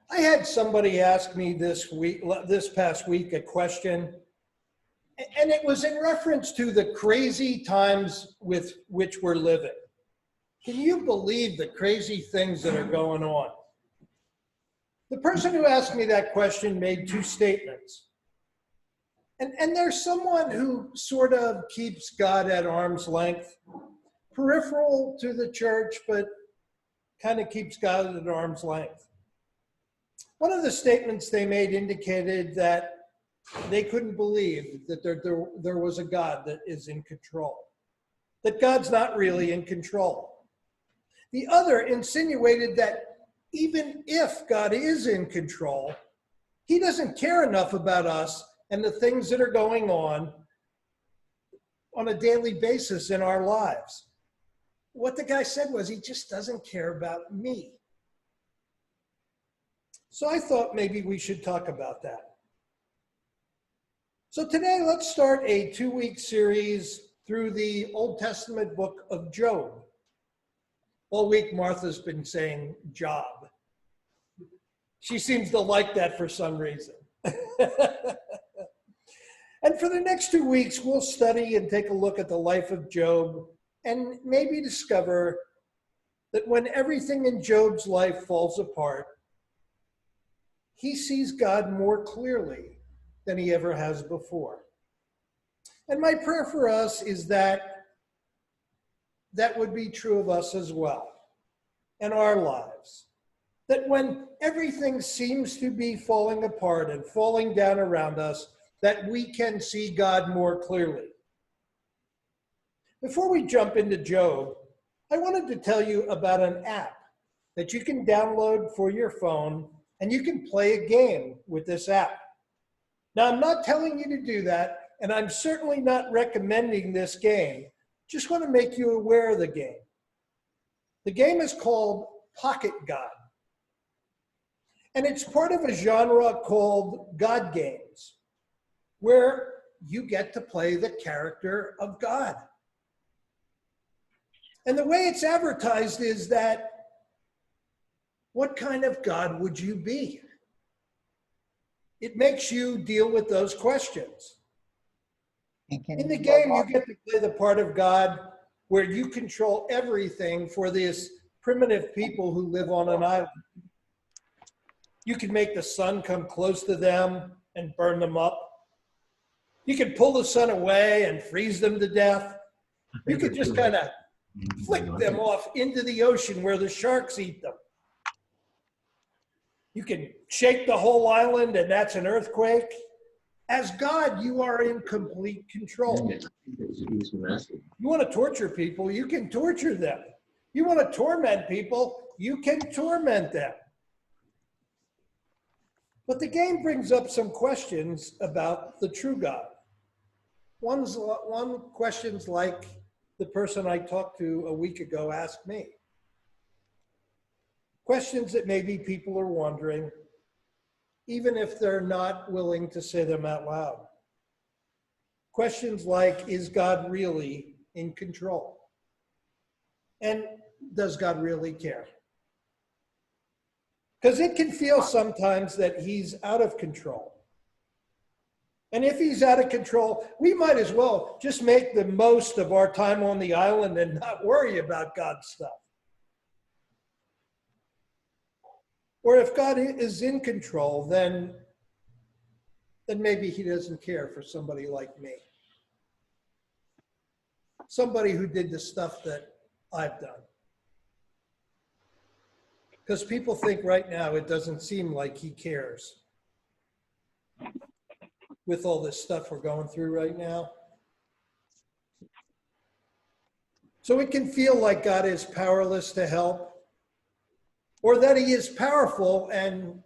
I had somebody ask me this past week, a question, and it was in reference to the crazy times with which we're living. Can you believe the crazy things that are going on? The person who asked me that question made two statements. And there's someone who sort of keeps God at arm's length, peripheral to the church, but kind of keeps God at arm's length. One of the statements they made indicated that they couldn't believe that there was a God that is in control, that God's not really in control. The other insinuated that even if God is in control, he doesn't care enough about us and the things that are going on a daily basis in our lives. What the guy said was, he just doesn't care about me. So I thought maybe we should talk about that. So today, let's start a 2-week series through the Old Testament book of Job. All week, Martha's been saying Job. She seems to like that for some reason. And for the next 2 weeks, we'll study and take a look at the life of Job and maybe discover that when everything in Job's life falls apart, he sees God more clearly than he ever has before. And my prayer for us is that that would be true of us as well in our lives. That when everything seems to be falling apart and falling down around us, that we can see God more clearly. Before we jump into Job, I wanted to tell you about an app that you can download for your phone, and you can play a game with this app. Now, I'm not telling you to do that, and I'm certainly not recommending this game. Just want to make you aware of the game. The game is called Pocket God. And it's part of a genre called God games, where you get to play the character of God. And the way it's advertised is that, what kind of God would you be? It makes you deal with those questions. In the game, you get to play the part of God where you control everything for these primitive people who live on an island. You can make the sun come close to them and burn them up. You can pull the sun away and freeze them to death. You could just kind of flick them off into the ocean where the sharks eat them. You can shake the whole island and that's an earthquake. As God, you are in complete control. You want to torture people, you can torture them. You want to torment people, you can torment them. But the game brings up some questions about the true God. One question's like the person I talked to a week ago asked me. Questions that maybe people are wondering, even if they're not willing to say them out loud. Questions like, is God really in control? And does God really care? Because it can feel sometimes that he's out of control. And if he's out of control, we might as well just make the most of our time on the island and not worry about God's stuff. Or if God is in control, then maybe he doesn't care for somebody like me. Somebody who did the stuff that I've done. Because people think right now it doesn't seem like he cares. With all this stuff we're going through right now. So it can feel like God is powerless to help, or that he is powerful and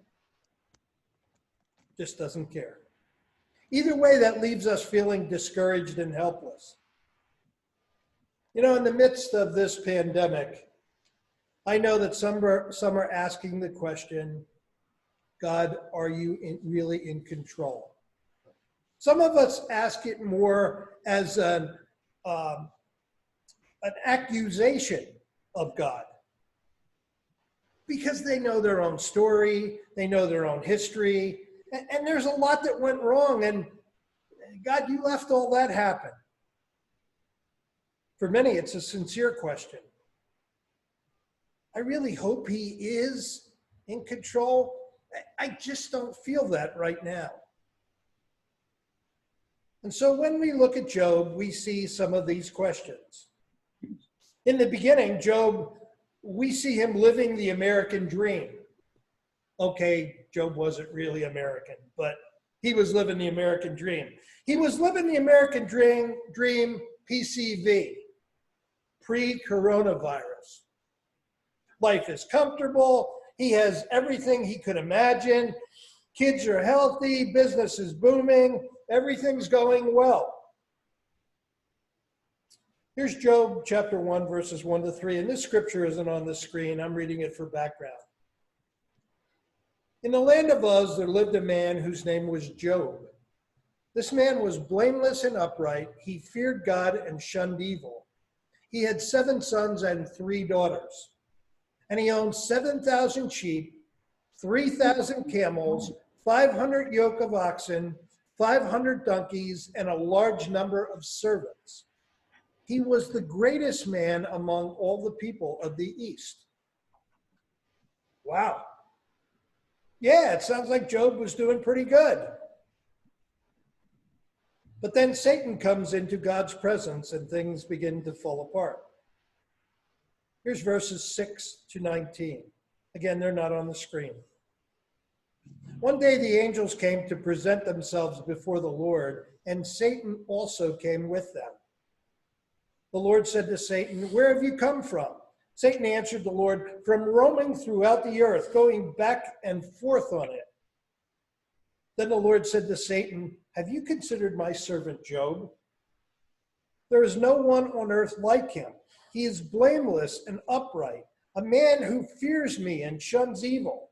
just doesn't care. Either way, that leaves us feeling discouraged and helpless. You know, in the midst of this pandemic, I know that some are asking the question, God, are you really in control? Some of us ask it more as an accusation of God. because they know their own story, they know their own history, and there's a lot that went wrong, and God, you left all that happen. For many, it's a sincere question. I really hope he is in control. I just don't feel that right now. And so when we look at Job, we see some of these questions. In the beginning, Job, we see him living the American dream. Okay, Job wasn't really American, but he was living the American dream. He was living the American dream PCV, pre-coronavirus. Life is comfortable. He has everything he could imagine. Kids are healthy. Business is booming. Everything's going well. Here's Job chapter 1, verses 1 to 3. And this scripture isn't on the screen. I'm reading it for background. In the land of Uz, there lived a man whose name was Job. This man was blameless and upright. He feared God and shunned evil. He had 7 sons and 3 daughters. And he owned 7,000 sheep, 3,000 camels, 500 yoke of oxen, 500 donkeys, and a large number of servants. He was the greatest man among all the people of the East. Wow. Yeah, it sounds like Job was doing pretty good. But then Satan comes into God's presence and things begin to fall apart. Here's verses 6 to 19. Again, they're not on the screen. One day the angels came to present themselves before the Lord, and Satan also came with them. The Lord said to Satan, "Where have you come from?" Satan answered the Lord, "From roaming throughout the earth, going back and forth on it." Then the Lord said to Satan, "Have you considered my servant Job? There is no one on earth like him. He is blameless and upright, a man who fears me and shuns evil."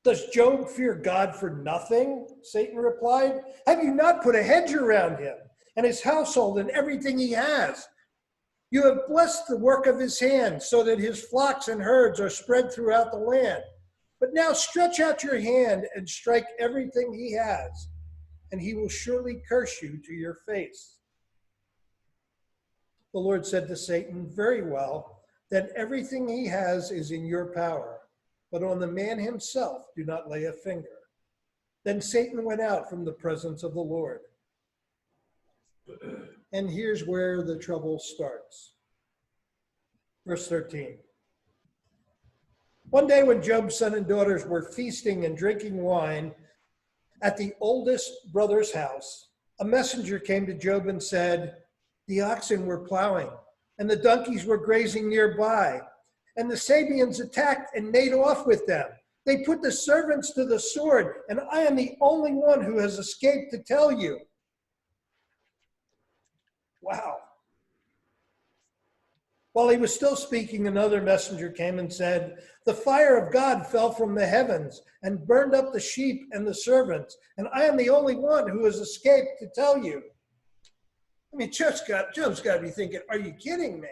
"Does Job fear God for nothing?" Satan replied. "Have you not put a hedge around him and his household and everything he has? You have blessed the work of his hands so that his flocks and herds are spread throughout the land. But now stretch out your hand and strike everything he has, and he will surely curse you to your face." The Lord said to Satan, "Very well, then everything he has is in your power, but on the man himself do not lay a finger." Then Satan went out from the presence of the Lord. And here's where the trouble starts. Verse 13. One day when Job's son and daughters were feasting and drinking wine at the oldest brother's house, a messenger came to Job and said, "The oxen were plowing, and the donkeys were grazing nearby, and the Sabeans attacked and made off with them. They put the servants to the sword, and I am the only one who has escaped to tell you." Wow. While he was still speaking, another messenger came and said, "The fire of God fell from the heavens and burned up the sheep and the servants, and I am the only one who has escaped to tell you." I mean, Job's got to be thinking, are you kidding me?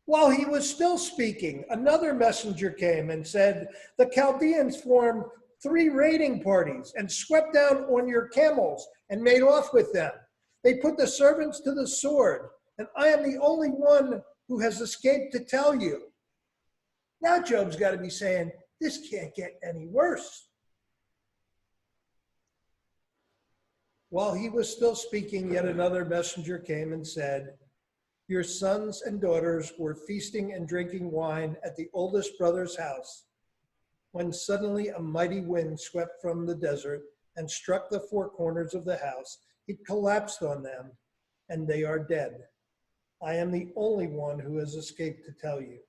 While he was still speaking, another messenger came and said, "The Chaldeans formed 3 raiding parties and swept down on your camels and made off with them. They put the servants to the sword, and I am the only one who has escaped to tell you." Now Job's got to be saying, this can't get any worse. While he was still speaking, yet another messenger came and said, "Your sons and daughters were feasting and drinking wine at the oldest brother's house, when suddenly a mighty wind swept from the desert and struck the 4 corners of the house. It collapsed on them, and they are dead. I am the only one who has escaped to tell you."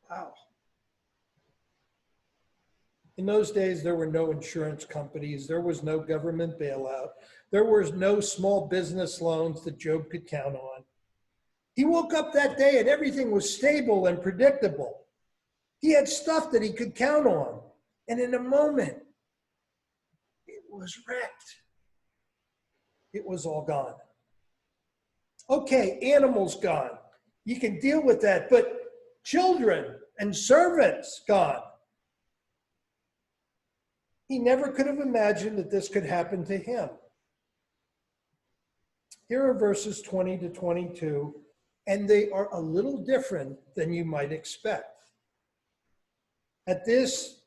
Wow. In those days, there were no insurance companies. There was no government bailout. There was no small business loans that Job could count on. He woke up that day and everything was stable and predictable. He had stuff that he could count on. And in a moment, it was wrecked. It was all gone. Okay, animals gone. You can deal with that, but children and servants gone. He never could have imagined that this could happen to him. Here are verses 20 to 22, and they are a little different than you might expect. At this,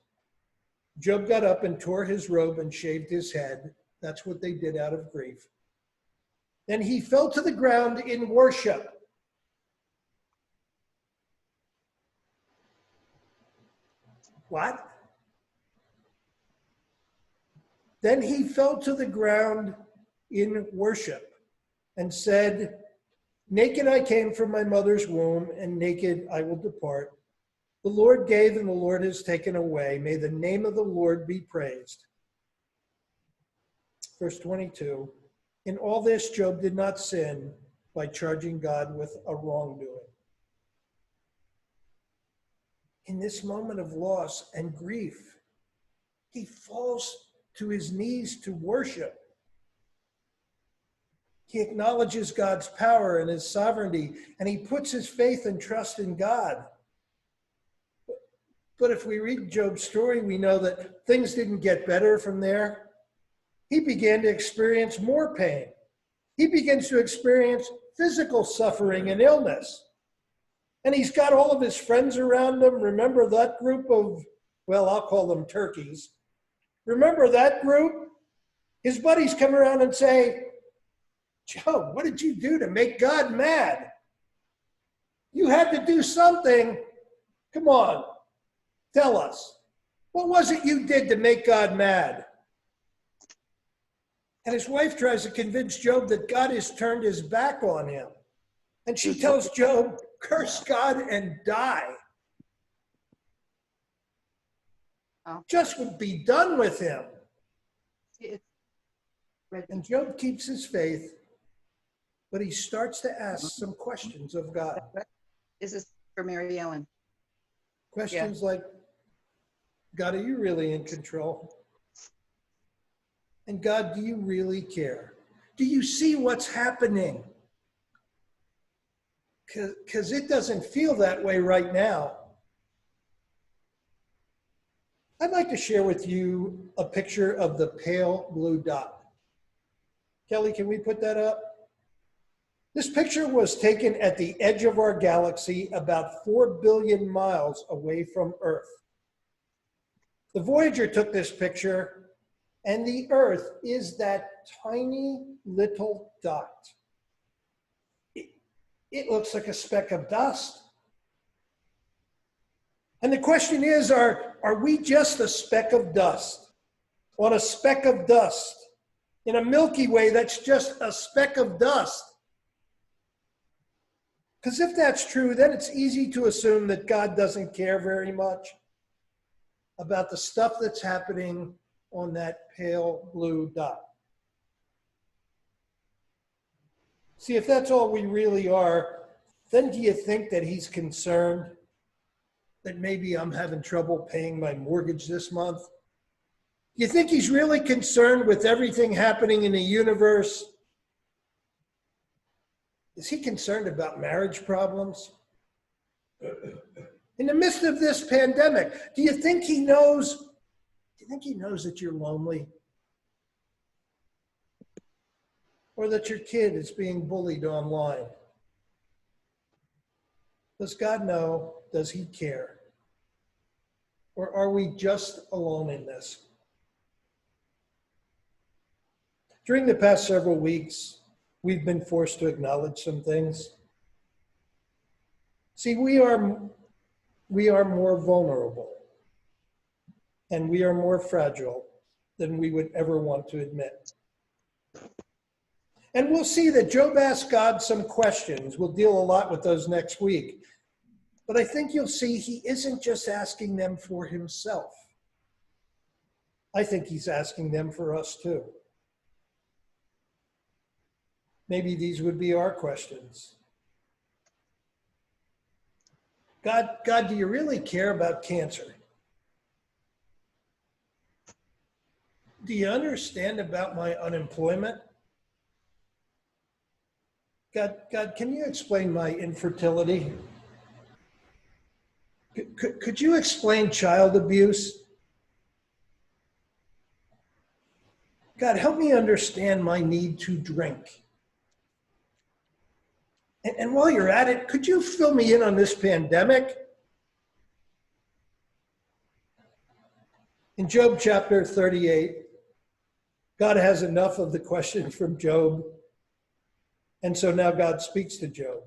Job got up and tore his robe and shaved his head. That's what they did out of grief. Then he fell to the ground in worship. What? Then he fell to the ground in worship and said, naked I came from my mother's womb, and naked I will depart. The Lord gave and the Lord has taken away. May the name of the Lord be praised. Verse 22, in all this, Job did not sin by charging God with a wrongdoing. In this moment of loss and grief, he falls to his knees to worship. He acknowledges God's power and his sovereignty, and he puts his faith and trust in God. But if we read Job's story, we know that things didn't get better from there. He began to experience more pain. He begins to experience physical suffering and illness. And he's got all of his friends around him. Remember that group of, well, I'll call them turkeys. Remember that group? His buddies come around and say, Job, what did you do to make God mad? You had to do something. Come on, tell us. What was it you did to make God mad? And his wife tries to convince Job that God has turned his back on him. And she tells Job, curse God and die. Just would be done with him. And Job keeps his faith, but he starts to ask some questions of God. This is for Mary Ellen. Questions like, God, are you really in control? And God, do you really care? Do you see what's happening? Because it doesn't feel that way right now. I'd like to share with you a picture of the pale blue dot. Kelly, can we put that up? This picture was taken at the edge of our galaxy, about 4 billion miles away from Earth. The Voyager took this picture, and the Earth is that tiny little dot. It looks like a speck of dust. And the question is, are we just a speck of dust on a speck of dust in a Milky Way that's just a speck of dust? Because if that's true, then it's easy to assume that God doesn't care very much about the stuff that's happening on that pale blue dot. See, if that's all we really are, then do you think that he's concerned that maybe I'm having trouble paying my mortgage this month? Do you think he's really concerned with everything happening in the universe? Is he concerned about marriage problems? In the midst of this pandemic, do you think he knows that you're lonely? Or that your kid is being bullied online? Does God know? Does he care? Or are we just alone in this? During the past several weeks, we've been forced to acknowledge some things. See, we are more vulnerable, and we are more fragile than we would ever want to admit. And we'll see that Job asked God some questions. We'll deal a lot with those next week. But I think you'll see he isn't just asking them for himself. I think he's asking them for us too. Maybe these would be our questions. God, do you really care about cancer? Do you understand about my unemployment? God, can you explain my infertility? Could you explain child abuse? God, help me understand my need to drink. And while you're at it, could you fill me in on this pandemic? In Job chapter 38, God has enough of the questions from Job. And so now God speaks to Job.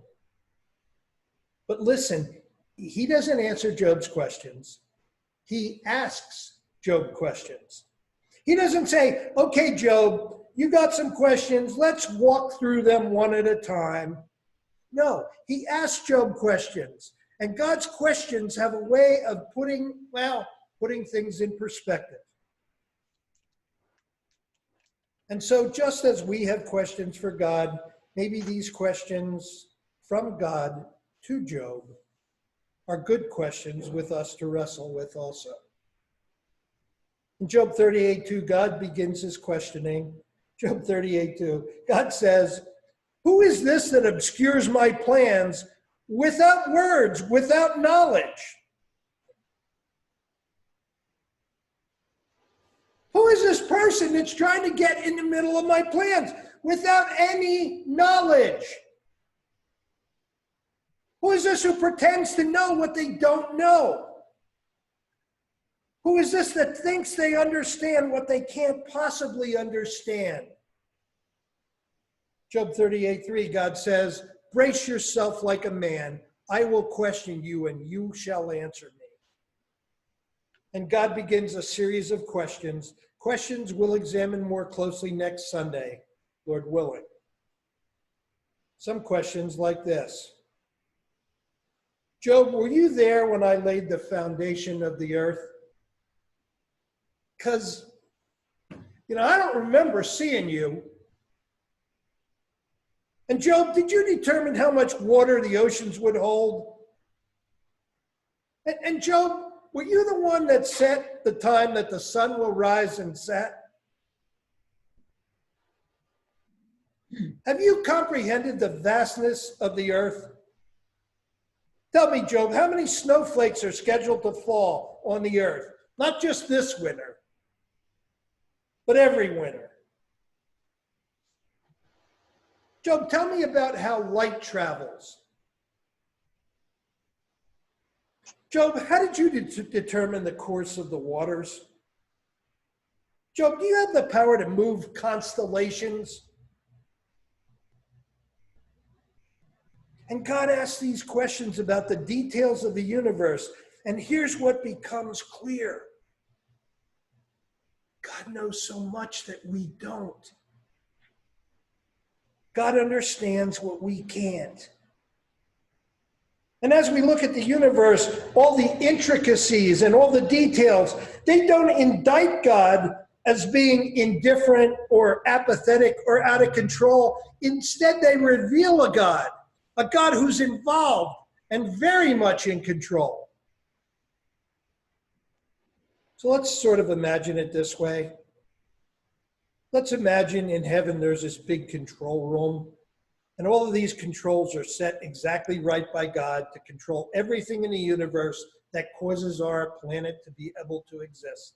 But listen, he doesn't answer Job's questions. He asks Job questions. He doesn't say, okay, Job, you got some questions. Let's walk through them one at a time. No, he asks Job questions. And God's questions have a way of putting things in perspective. And so just as we have questions for God, maybe these questions from God to Job are good questions with us to wrestle with also. In Job 38:2, God begins his questioning. Job 38:2, God says, "Who is this that obscures my plans without words, without knowledge?" Who is this person that's trying to get in the middle of my plans without any knowledge? Who is this who pretends to know what they don't know? Who is this that thinks they understand what they can't possibly understand? Job 38:3, God says, "Brace yourself like a man. I will question you and you shall answer me." And God begins a series of questions. Questions we'll examine more closely next Sunday, Lord willing. Some questions like this. Job, were you there when I laid the foundation of the earth? Because, I don't remember seeing you. And Job, did you determine how much water the oceans would hold? And Job, were you the one that set the time that the sun will rise and set? Have you comprehended the vastness of the earth? Tell me, Job, how many snowflakes are scheduled to fall on the earth? Not just this winter, but every winter. Job, tell me about how light travels. Job, how did you determine the course of the waters? Job, do you have the power to move constellations? And God asks these questions about the details of the universe. And here's what becomes clear. God knows so much that we don't. God understands what we can't. And as we look at the universe, all the intricacies and all the details, they don't indict God as being indifferent or apathetic or out of control. Instead, they reveal a God who's involved and very much in control. So let's sort of imagine it this way. Let's imagine in heaven there's this big control room, and all of these controls are set exactly right by God to control everything in the universe that causes our planet to be able to exist.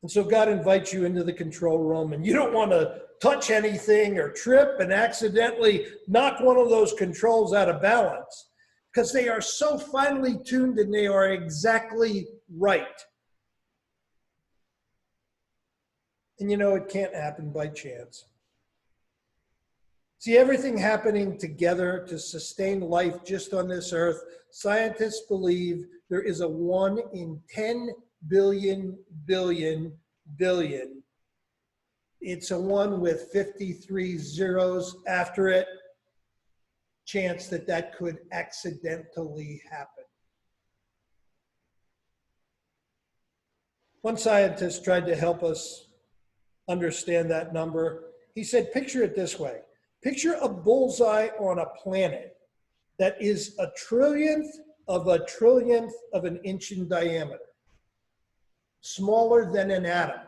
And so God invites you into the control room, and you don't want to touch anything or trip and accidentally knock one of those controls out of balance, because they are so finely tuned and they are exactly right. And it can't happen by chance. See, everything happening together to sustain life just on this earth, scientists believe there is a 1 in 10 billion billion billion. It's a 1 with 53 zeros after it, chance that could accidentally happen. One scientist tried to help us understand that number. He said, picture it this way. Picture a bullseye on a planet that is a trillionth of an inch in diameter, smaller than an atom.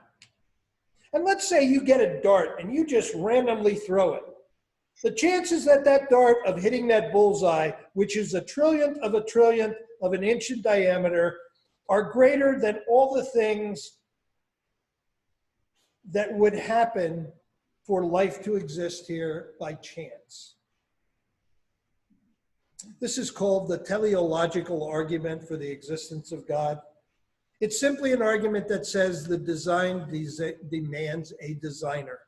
And let's say you get a dart and you just randomly throw it. The chances that that dart of hitting that bullseye, which is a trillionth of an inch in diameter, are greater than all the things that would happen for life to exist here by chance. This is called the teleological argument for the existence of God. It's simply an argument that says the design demands a designer.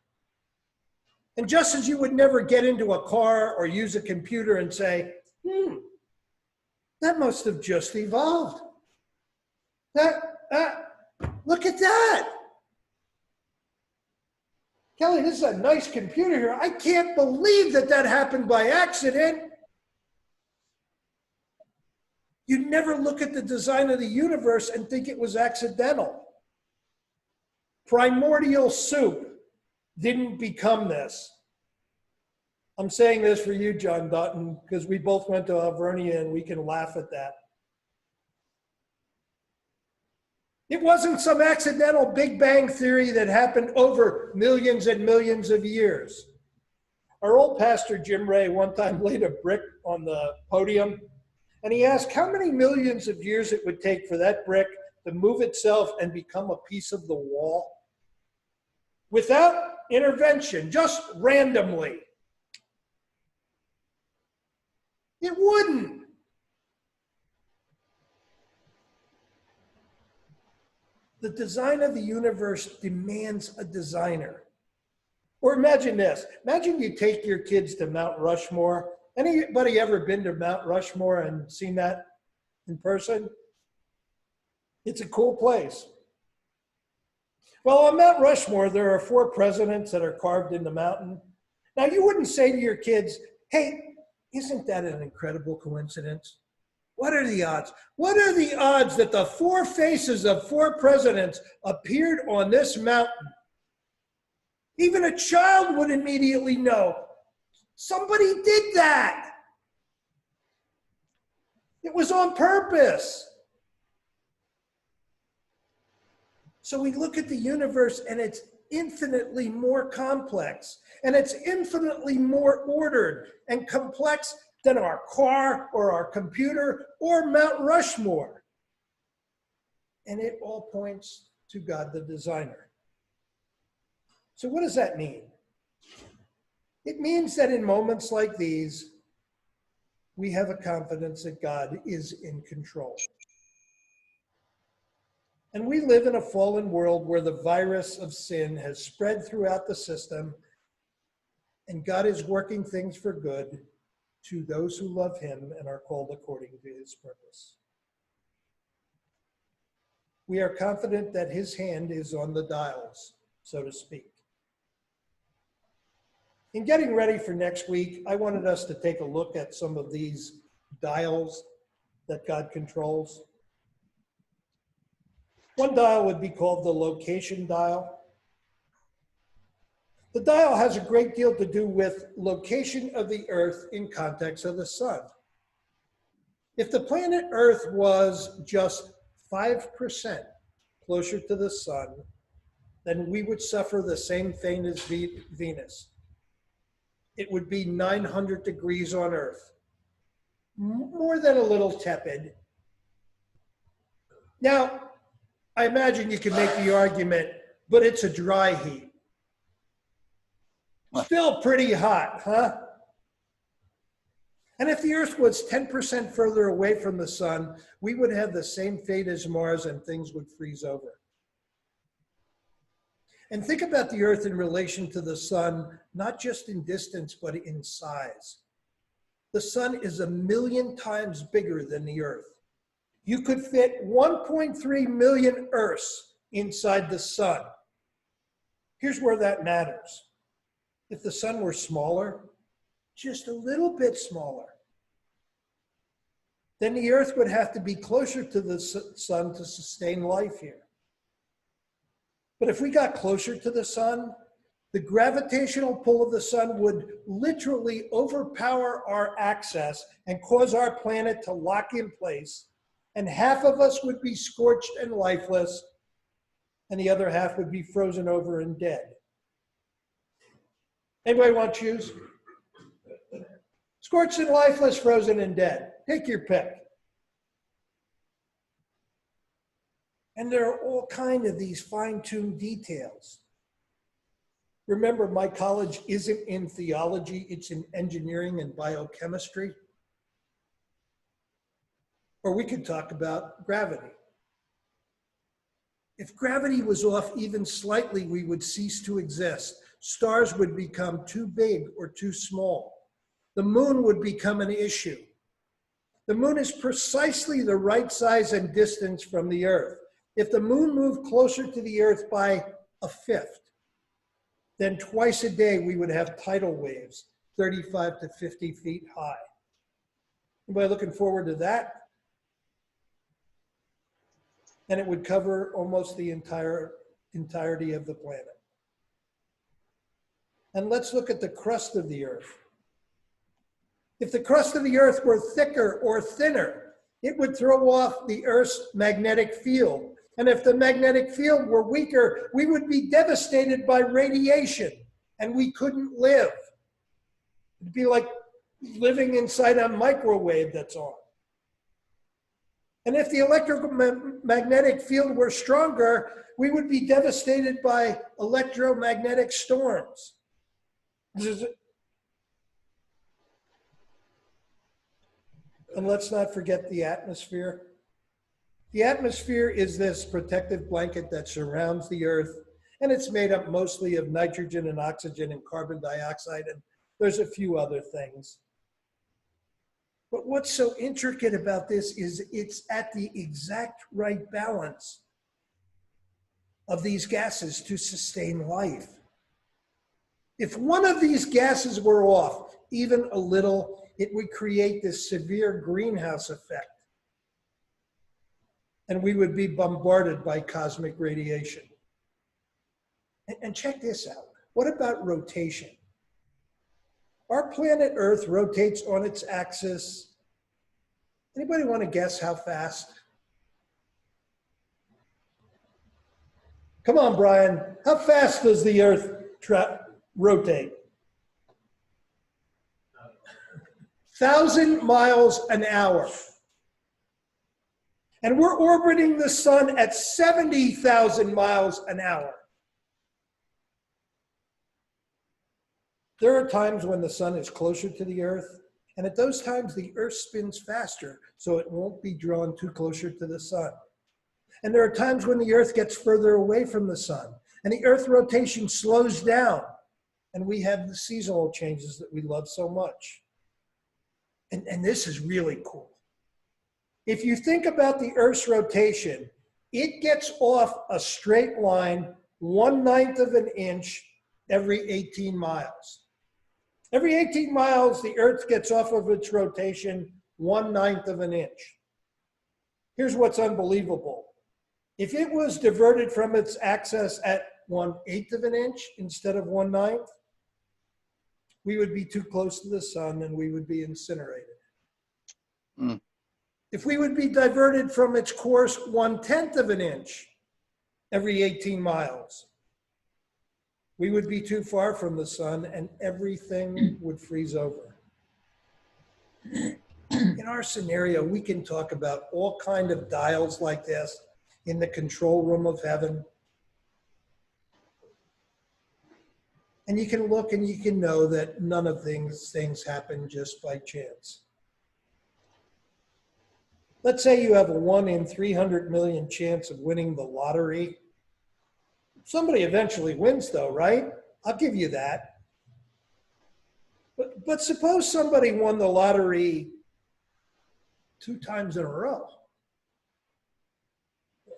And just as you would never get into a car or use a computer and say, that must have just evolved. Look at that. Kelly, this is a nice computer here. I can't believe that that happened by accident. You never look at the design of the universe and think it was accidental. Primordial soup didn't become this. I'm saying this for you, John Dutton, because we both went to Alvernia and we can laugh at that. It wasn't some accidental Big Bang theory that happened over millions and millions of years. Our old pastor, Jim Ray, one time laid a brick on the podium, and he asked how many millions of years it would take for that brick to move itself and become a piece of the wall without intervention, just randomly. It wouldn't. The design of the universe demands a designer. Or imagine this. Imagine you take your kids to Mount Rushmore. Anybody ever been to Mount Rushmore and seen that in person? It's a cool place. Well, on Mount Rushmore, there are 4 presidents that are carved in the mountain. Now, you wouldn't say to your kids, hey, isn't that an incredible coincidence? What are the odds? What are the odds that the 4 faces of 4 presidents appeared on this mountain? Even a child would immediately know. Somebody did that. It was on purpose. So we look at the universe and it's infinitely more complex and it's infinitely more ordered and complex than our car or our computer or Mount Rushmore. And it all points to God the designer. So what does that mean? It means that in moments like these, we have a confidence that God is in control. And we live in a fallen world where the virus of sin has spread throughout the system, and God is working things for good to those who love him and are called according to his purpose. We are confident that his hand is on the dials, so to speak. In getting ready for next week, I wanted us to take a look at some of these dials that God controls. One dial would be called the location dial. The dial has a great deal to do with location of the Earth in context of the sun. If the planet Earth was just 5% closer to the sun, then we would suffer the same fate as Venus. It would be 900 degrees on Earth, more than a little tepid. Now, I imagine you can make the argument, but it's a dry heat. Still pretty hot, huh? And if the Earth was 10% further away from the sun, we would have the same fate as Mars and things would freeze over. And think about the Earth in relation to the sun, not just in distance, but in size. The sun is 1,000,000 times bigger than the Earth. You could fit 1.3 million Earths inside the sun. Here's where that matters. If the sun were smaller, just a little bit smaller, then the Earth would have to be closer to the sun to sustain life here. But if we got closer to the sun, the gravitational pull of the sun would literally overpower our access and cause our planet to lock in place, and half of us would be scorched and lifeless, and the other half would be frozen over and dead. Anybody want to choose? Scorched and lifeless, frozen and dead. Take your pick. And there are all kinds of these fine-tuned details. Remember, my college isn't in theology, it's in engineering and biochemistry. Or we could talk about gravity. If gravity was off even slightly, we would cease to exist. Stars would become too big or too small. The moon would become an issue. The moon is precisely the right size and distance from the Earth. If the moon moved closer to the Earth by a fifth, then twice a day we would have tidal waves, 35 to 50 feet high. Anybody looking forward to that? And it would cover almost the entirety of the planet. And let's look at the crust of the Earth. If the crust of the Earth were thicker or thinner, it would throw off the Earth's magnetic field. And if the magnetic field were weaker, we would be devastated by radiation and we couldn't live. It'd be like living inside a microwave that's on. And if the electromagnetic field were stronger, we would be devastated by electromagnetic storms. And let's not forget the atmosphere. The atmosphere is this protective blanket that surrounds the Earth, and it's made up mostly of nitrogen and oxygen and carbon dioxide, and there's a few other things. But what's so intricate about this is it's at the exact right balance of these gases to sustain life. If one of these gases were off, even a little, it would create this severe greenhouse effect. And we would be bombarded by cosmic radiation. And check this out. What about rotation? Our planet Earth rotates on its axis. Anybody want to guess how fast? Come on, Brian. How fast does the Earth rotate? 1,000 miles an hour. And we're orbiting the sun at 70,000 miles an hour. There are times when the sun is closer to the Earth, and at those times the Earth spins faster, so it won't be drawn too closer to the sun. And there are times when the Earth gets further away from the sun, and the Earth rotation slows down, and we have the seasonal changes that we love so much. And this is really cool. If you think about the Earth's rotation, it gets off a straight line 1/9 of an inch every 18 miles. Every 18 miles, the Earth gets off of its rotation 1/9 of an inch. Here's what's unbelievable. If it was diverted from its axis at 1/8 of an inch instead of 1/9, we would be too close to the sun and we would be incinerated. Mm. If we would be diverted from its course 1/10 of an inch every 18 miles, we would be too far from the sun and everything would freeze over. In our scenario, we can talk about all kinds of dials like this in the control room of heaven. And you can look and you can know that none of these things happen just by chance. Let's say you have a 1 in 300 million chance of winning the lottery. Somebody eventually wins though, right? I'll give you that. But suppose somebody won the lottery 2 times in a row.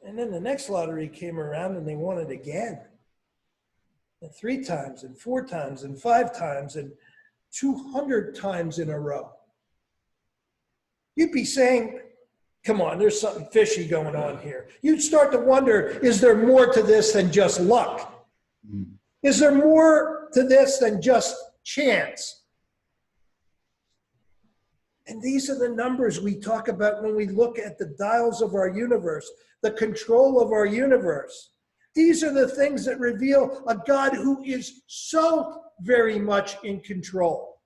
And then the next lottery came around and they won it again. And 3 times and 4 times and 5 times and 200 times in a row. You'd be saying, come on, there's something fishy going on here. You'd start to wonder, is there more to this than just luck? Is there more to this than just chance? And these are the numbers we talk about when we look at the dials of our universe, the control of our universe. These are the things that reveal a God who is so very much in control.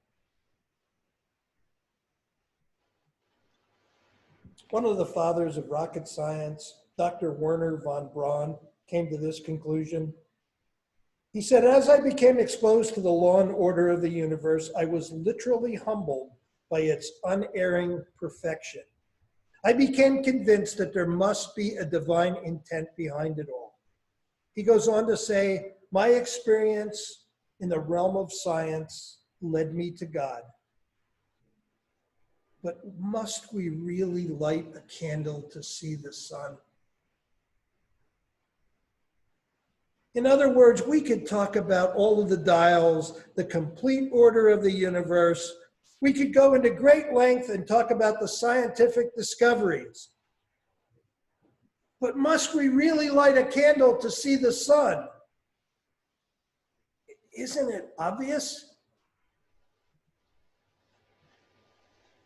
One of the fathers of rocket science, Dr. Werner von Braun, came to this conclusion. He said, as I became exposed to the law and order of the universe, I was literally humbled by its unerring perfection. I became convinced that there must be a divine intent behind it all. He goes on to say, my experience in the realm of science led me to God. But must we really light a candle to see the sun? In other words, we could talk about all of the dials, the complete order of the universe. We could go into great length and talk about the scientific discoveries. But must we really light a candle to see the sun? Isn't it obvious?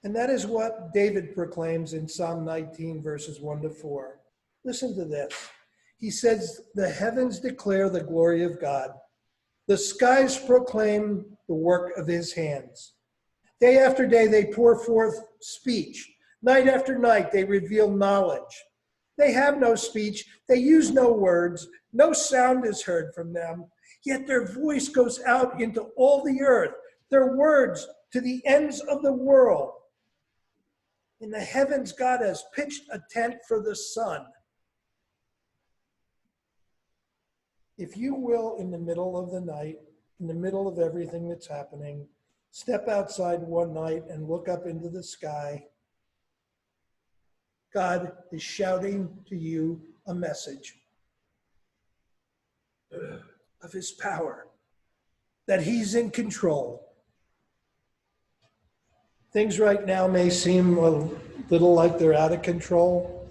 And that is what David proclaims in Psalm 19, verses 1 to 4. Listen to this. He says, the heavens declare the glory of God. The skies proclaim the work of his hands. Day after day, they pour forth speech. Night after night, they reveal knowledge. They have no speech. They use no words. No sound is heard from them. Yet their voice goes out into all the earth, their words to the ends of the world. In the heavens, God has pitched a tent for the sun. If you will, in the middle of the night, in the middle of everything that's happening, step outside one night and look up into the sky, God is shouting to you a message of his power, that he's in control. Things right now may seem a little like they're out of control,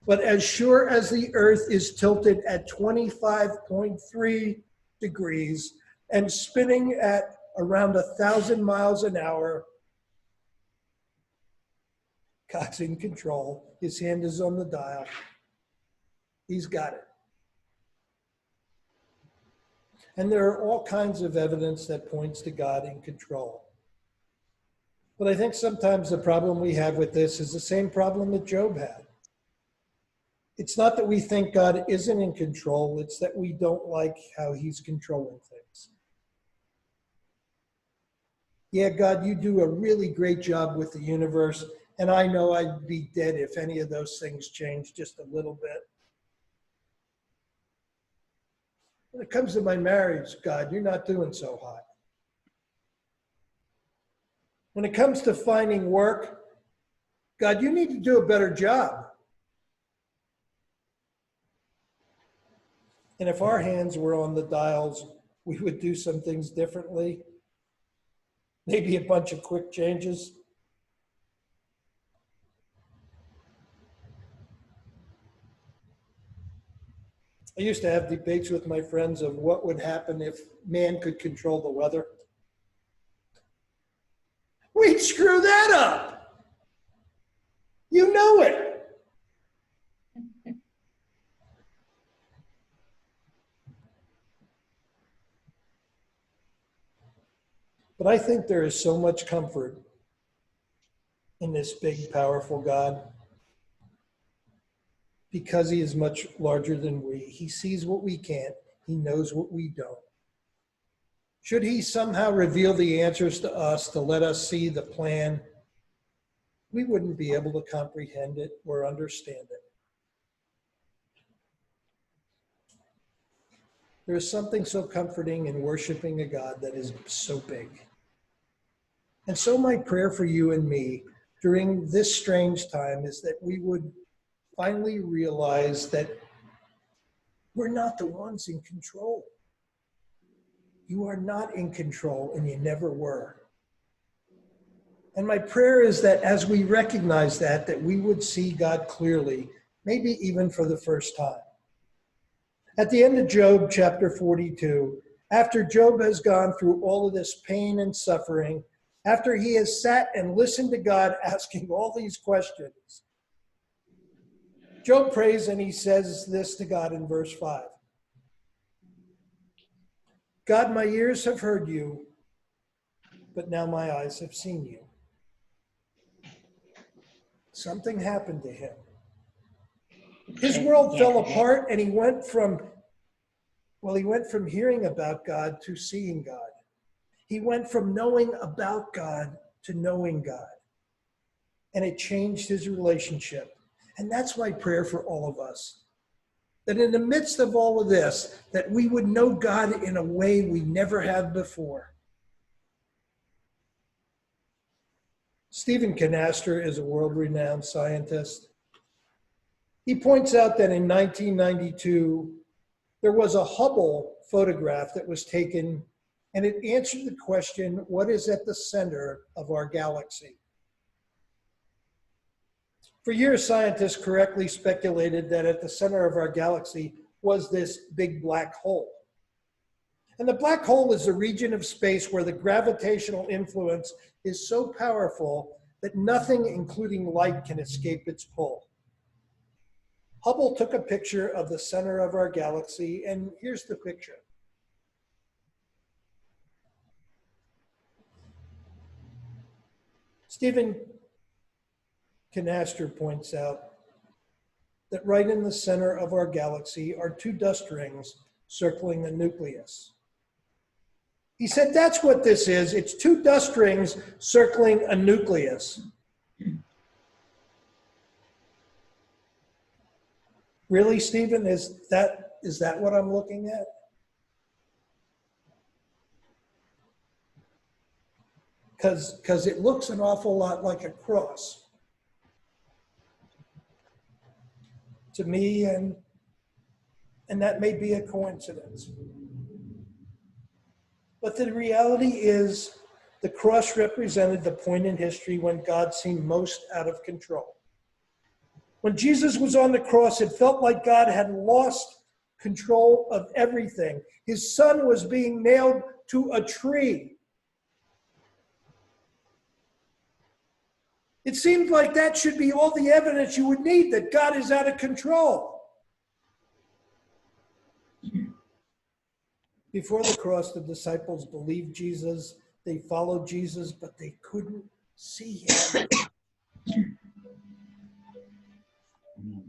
but as sure as the earth is tilted at 25.3 degrees and spinning at around 1,000 miles an hour, God's in control. His hand is on the dial. He's got it. And there are all kinds of evidence that points to God in control. But I think sometimes the problem we have with this is the same problem that Job had. It's not that we think God isn't in control, it's that we don't like how he's controlling things. Yeah, God, you do a really great job with the universe, and I know I'd be dead if any of those things changed just a little bit. When it comes to my marriage, God, you're not doing so hot. When it comes to finding work, God, you need to do a better job. And if our hands were on the dials, we would do some things differently. Maybe a bunch of quick changes. I used to have debates with my friends of what would happen if man could control the weather. We'd screw that up. You know it. But I think there is so much comfort in this big, powerful God because he is much larger than we. He sees what we can't. He knows what we don't. Should he somehow reveal the answers to us to let us see the plan, we wouldn't be able to comprehend it or understand it. There is something so comforting in worshiping a God that is so big. And so my prayer for you and me during this strange time is that we would finally realize that we're not the ones in control. You are not in control, and you never were. And my prayer is that as we recognize that we would see God clearly, maybe even for the first time. At the end of Job chapter 42, after Job has gone through all of this pain and suffering, after he has sat and listened to God asking all these questions, Job prays and he says this to God in verse 5. God, my ears have heard you, but now my eyes have seen you. something happened to him. His world fell apart, and he went from hearing about God to seeing God. He went from knowing about God to knowing God. And it changed his relationship. And that's my prayer for all of us. That in the midst of all of this, that we would know God in a way we never have before. Stephen Canaster is a world-renowned scientist. He points out that in 1992, there was a Hubble photograph that was taken, and it answered the question, what is at the center of our galaxy? For years, scientists correctly speculated that at the center of our galaxy was this big black hole. And the black hole is a region of space where the gravitational influence is so powerful that nothing, including light, can escape its pull. Hubble took a picture of the center of our galaxy, and here's the picture. Stephen Canaster points out that right in the center of our galaxy are two dust rings circling the nucleus. He said, that's what this is. It's two dust rings circling a nucleus. Really, Stephen, is that what I'm looking at? Because it looks an awful lot like a cross to me, and that may be a coincidence. But the reality is the cross represented the point in history when God seemed most out of control. When Jesus was on the cross, it felt like God had lost control of everything. His son was being nailed to a tree. It seemed like that should be all the evidence you would need that God is out of control. Before the cross, the disciples believed Jesus. They followed Jesus, but they couldn't see him.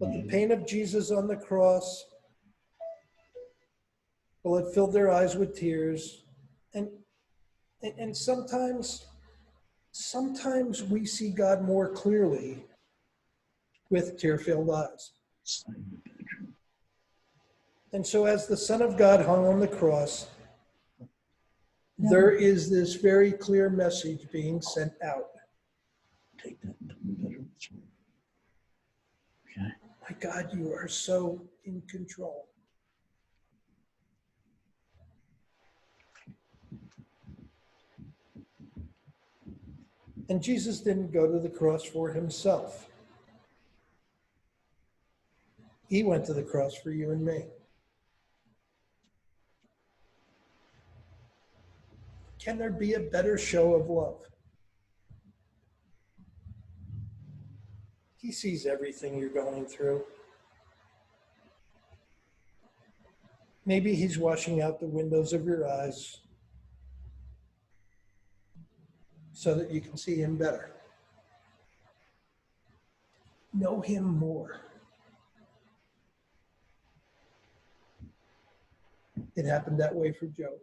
But the pain of Jesus on the cross, well, it filled their eyes with tears. And sometimes we see God more clearly with tear-filled eyes. And so as the Son of God hung on the cross, there is this very clear message being sent out. Take that into the bedroom. Okay. My God, you are so in control. And Jesus didn't go to the cross for himself. He went to the cross for you and me. Can there be a better show of love? He sees everything you're going through. Maybe he's washing out the windows of your eyes so that you can see him better. Know him more. It happened that way for Job.